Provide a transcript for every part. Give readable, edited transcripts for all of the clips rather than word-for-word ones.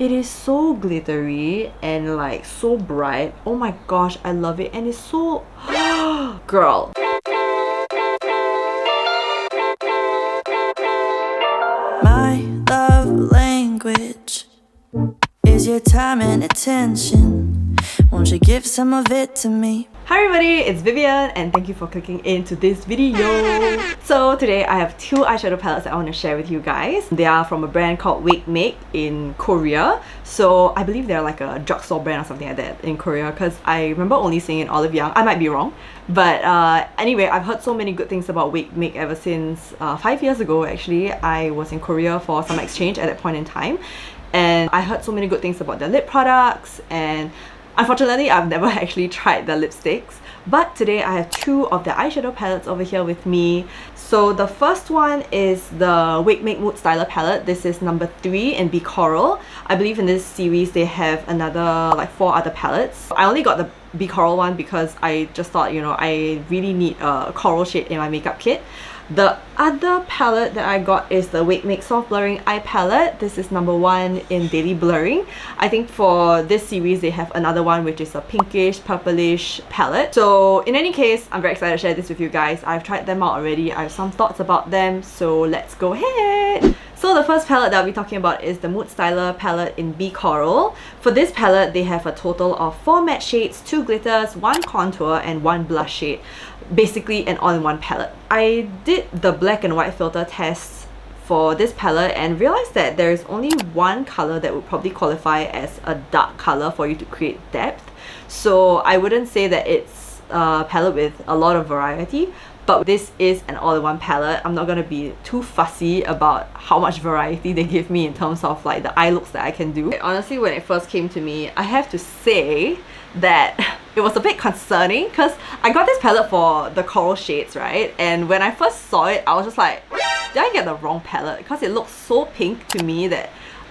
It is so glittery and like so bright. Oh my gosh, I love it. And it's so... girl. My love language is your time and attention. Won't you give some of it to me? Hi everybody, it's Vivian and thank you for clicking into this video. So today I have two eyeshadow palettes that I want to share with you guys. They are from a brand called WAKEMAKE in Korea. So I believe they're like a drugstore brand or something like that in Korea because I remember only seeing it in Olive Young. I might be wrong. But anyway, I've heard so many good things about WAKEMAKE ever since 5 years ago actually. I was in Korea for summer exchange at that point in time. And I heard so many good things about their lip products, and unfortunately, I've never actually tried the lipsticks. But today I have two of the eyeshadow palettes over here with me. So the first one is the WAKEMAKE MoodStyler palette. This is number 3 in Be Coral. I believe in this series they have another like 4 other palettes. I only got the Be Coral one because I just thought, you know, I really need a coral shade in my makeup kit. The other palette that I got is the WAKEMAKE Soft Blurring Eye Palette. This is number 1 in Daily Blurring. I think for this series they have another one which is a pinkish, purplish palette. So in any case, I'm very excited to share this with you guys. I've tried them out already. I have some thoughts about them, so let's go ahead. So the first palette that I'll be talking about is the MoodStyler palette in Be Coral. For this palette, they have a total of 4 matte shades, 2 glitters, 1 contour, and 1 blush shade. Basically an all-in-one palette. I did the black and white filter test for this palette and realized that there is only one color that would probably qualify as a dark color for you to create depth. So I wouldn't say that it's a palette with a lot of variety. But this is an all-in-one palette. I'm not going to be too fussy about how much variety they give me in terms of like the eye looks that I can do. Honestly, when it first came to me, I have to say that it was a bit concerning because I got this palette for the coral shades, right? And when I first saw it, I was just like, did I get the wrong palette? Because it looked so pink to me that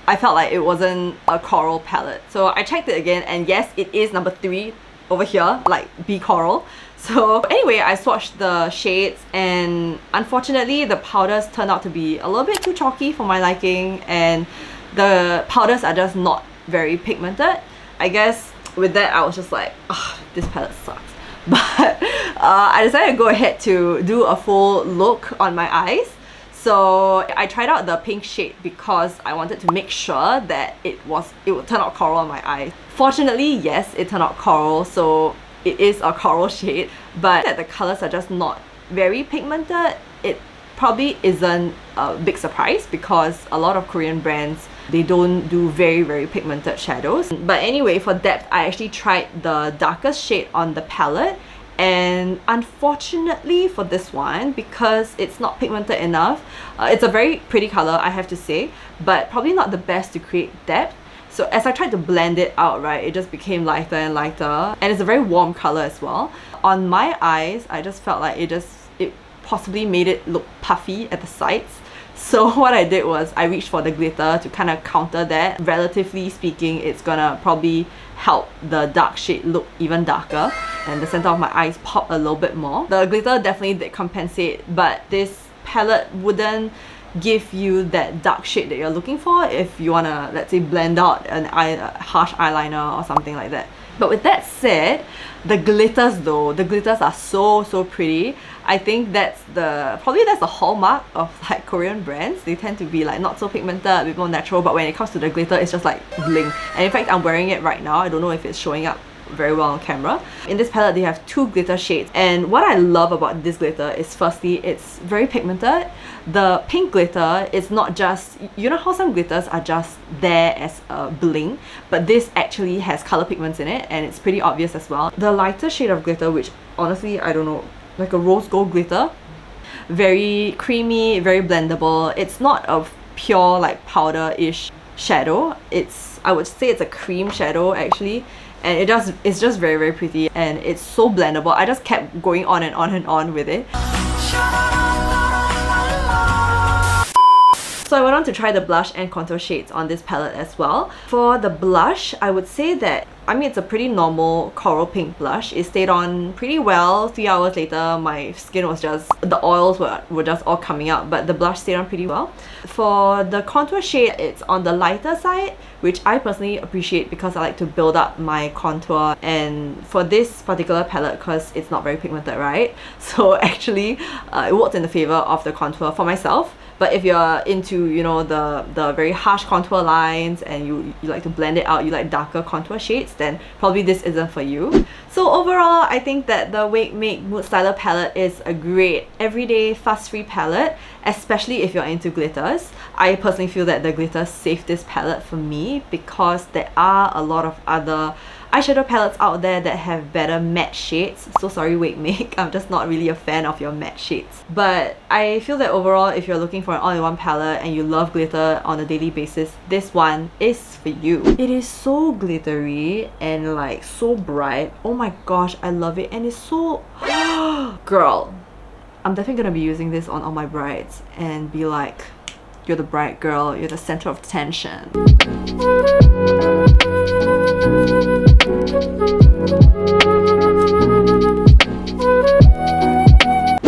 I felt like it wasn't a coral palette. So I checked it again and yes, it is number 3 over here, like Be Coral. So anyway, I swatched the shades and unfortunately the powders turned out to be a little bit too chalky for my liking, and the powders are just not very pigmented. I guess with that I was just like, oh, this palette sucks. But I decided to go ahead to do a full look on my eyes. So I tried out the pink shade because I wanted to make sure that it would turn out coral on my eyes. Fortunately, yes, it turned out coral, so it is a coral shade, but that the colors are just not very pigmented. It probably isn't a big surprise because a lot of Korean brands, they don't do very pigmented shadows. But anyway, for depth, I actually tried the darkest shade on the palette, and unfortunately for this one, because it's not pigmented enough, it's a very pretty color, I have to say, but probably not the best to create depth. So as I tried to blend it out, right, it just became lighter and lighter, and it's a very warm color as well. On my eyes, I just felt like it possibly made it look puffy at the sides. So what I did was I reached for the glitter to kind of counter that. Relatively speaking, it's gonna probably help the dark shade look even darker and the center of my eyes pop a little bit more. The glitter definitely did compensate, but this palette wouldn't give you that dark shade that you're looking for if you want to, let's say, blend out a harsh eyeliner or something like that. But with that said, the glitters though, the glitters are so pretty. I think that's the hallmark of like Korean brands. They tend to be like not so pigmented, a bit more natural, but when it comes to the glitter, it's just like bling. And in fact, I'm wearing it right now. I don't know if it's showing up very well on camera. In this palette, they have 2 glitter shades, and what I love about this glitter is firstly, it's very pigmented. The pink glitter is not just, you know how some glitters are just there as a bling, but this actually has color pigments in it and it's pretty obvious as well. The lighter shade of glitter, which honestly, I don't know, like a rose gold glitter, very creamy, very blendable. It's not a pure like powder-ish shadow. I would say it's a cream shadow actually, and it's just very pretty and it's so blendable. I just kept going on and on with it. So I went on to try the blush and contour shades on this palette as well. For the blush, I would say that I mean, it's a pretty normal coral pink blush. It stayed on pretty well. 3 hours later, my skin was just, the oils were just all coming out, but the blush stayed on pretty well. For the contour shade, it's on the lighter side, which I personally appreciate because I like to build up my contour. And for this particular palette, because it's not very pigmented, right? So actually, it worked in the favor of the contour for myself. But if you're into, you know, the very harsh contour lines and you like to blend it out, you like darker contour shades, then probably this isn't for you. So overall, I think that the WAKEMAKE MoodStyler palette is a great everyday fuss-free palette, especially if you're into glitters. I personally feel that the glitters saved this palette for me because there are a lot of other eyeshadow palettes out there that have better matte shades. So sorry WAKEMAKE, I'm just not really a fan of your matte shades. But I feel that overall, if you're looking for an all-in-one palette and you love glitter on a daily basis, this one is for you. It is so glittery and like so bright. Oh my gosh, I love it. And it's so... Girl, I'm definitely gonna be using this on all my brides and be like, you're the bride girl, you're the center of attention.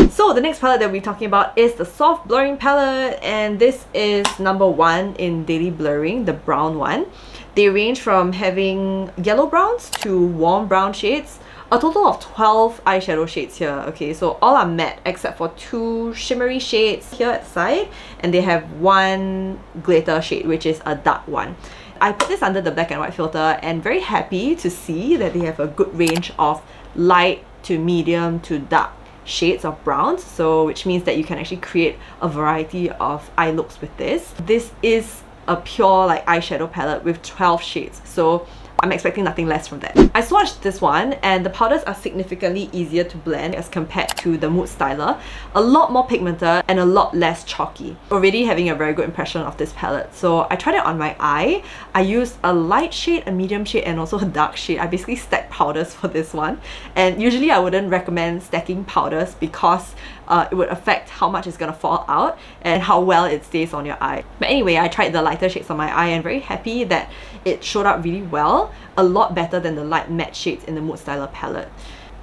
So the next palette that we're talking about is the soft blurring palette, and this is number 1 in daily blurring, the brown one. They range from having yellow browns to warm brown shades. A total of 12 eyeshadow shades here. Okay, so all are matte except for 2 shimmery shades here at the side, and they have 1 glitter shade, which is a dark one. I put this under the black and white filter and very happy to see that they have a good range of light to medium to dark shades of browns, so which means that you can actually create a variety of eye looks with this. This is a pure like eyeshadow palette with 12 shades, so I'm expecting nothing less from that. I swatched this one and the powders are significantly easier to blend as compared to the MoodStyler. A lot more pigmented and a lot less chalky. Already having a very good impression of this palette. So I tried it on my eye. I used a light shade, a medium shade, and also a dark shade. I basically stacked powders for this one. And usually I wouldn't recommend stacking powders because it would affect how much it's gonna fall out and how well it stays on your eye. But anyway, I tried the lighter shades on my eye and very happy that it showed up really well, a lot better than the light matte shades in the MoodStyler palette.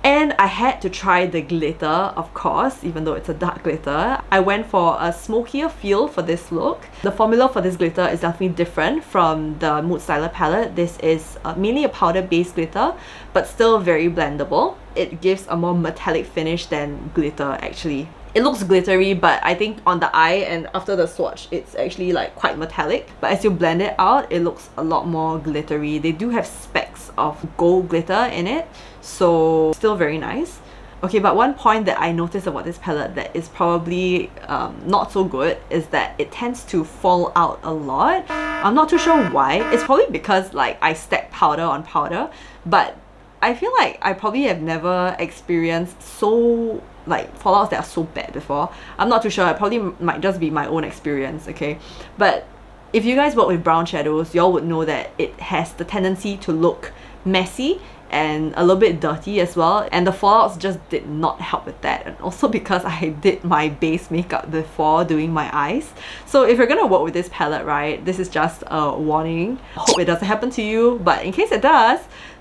And I had to try the glitter, of course, even though it's a dark glitter. I went for a smokier feel for this look. The formula for this glitter is definitely different from the MoodStyler palette. This is mainly a powder-based glitter, but still very blendable. It gives a more metallic finish than glitter actually. It looks glittery, but I think on the eye and after the swatch, it's actually like quite metallic. But as you blend it out, it looks a lot more glittery. They do have specks of gold glitter in it, so still very nice. Okay, but one point that I noticed about this palette that is probably not so good is that it tends to fall out a lot. I'm not too sure why. It's probably because like I stack powder on powder, but I feel like I probably have never experienced so like fallouts that are so bad before. I'm not too sure. It probably might just be my own experience, okay? But if you guys work with brown shadows, y'all would know that it has the tendency to look messy and a little bit dirty as well, and the fallouts just did not help with that. And also because I did my base makeup before doing my eyes. So if you're gonna work with this palette, right, this is just a warning. Hope it doesn't happen to you, but in case it does,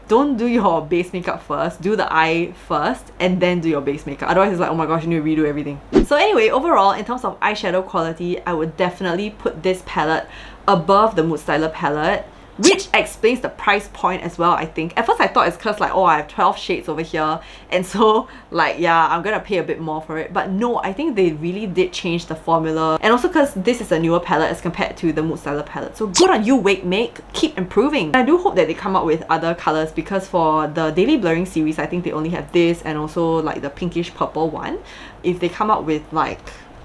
don't do your base makeup first, do the eye first and then do your base makeup. Otherwise it's like, oh my gosh, you need to redo everything. So anyway, overall, in terms of eyeshadow quality, I would definitely put this palette above the MoodStyler palette, which explains the price point as well, I think. At first I thought it's because like, oh, I have 12 shades over here, and so like, yeah, I'm gonna pay a bit more for it. But no, I think they really did change the formula, and also because this is a newer palette as compared to the MoodStyler palette. So good on you, WAKEMAKE, keep improving. I do hope that they come up with other colors, because for the daily blurring series, I think they only have this and also like the pinkish purple one. If they come up with like,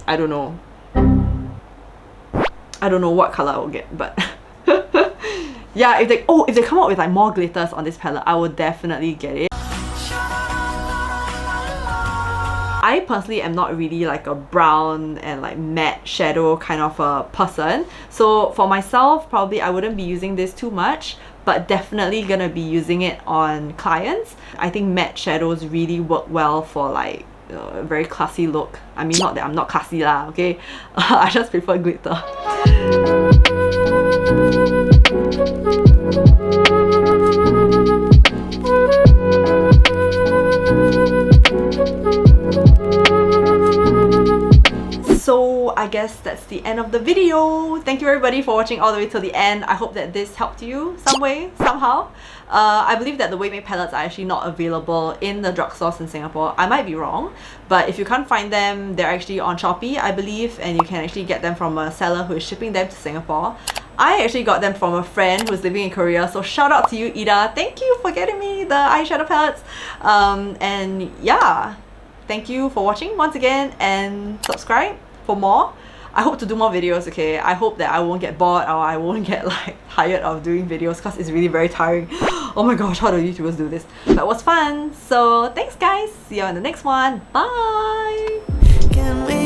I don't know what color I will get, but yeah, if they come up with like more glitters on this palette, I would definitely get it. I personally am not really like a brown and like matte shadow kind of a person. So for myself, probably I wouldn't be using this too much, but definitely gonna be using it on clients. I think matte shadows really work well for like a very classy look. I mean, not that I'm not classy lah, okay? I just prefer glitter. that's the end of the video. Thank you everybody for watching all the way till the end. I hope that this helped you some way, somehow. I believe that the WAKEMAKE palettes are actually not available in the drugstores in Singapore. I might be wrong, but if you can't find them, they're actually on Shopee, I believe, and you can actually get them from a seller who is shipping them to Singapore. I actually got them from a friend who's living in Korea, so shout out to you, Ida. Thank you for getting me the eyeshadow palettes. And yeah, thank you for watching once again, and subscribe for more. I hope to do more videos, okay? I hope that I won't get bored or I won't get like tired of doing videos because it's really very tiring. Oh my gosh, how do YouTubers do this? But it was fun. So thanks guys. See you on the next one. Bye! Can we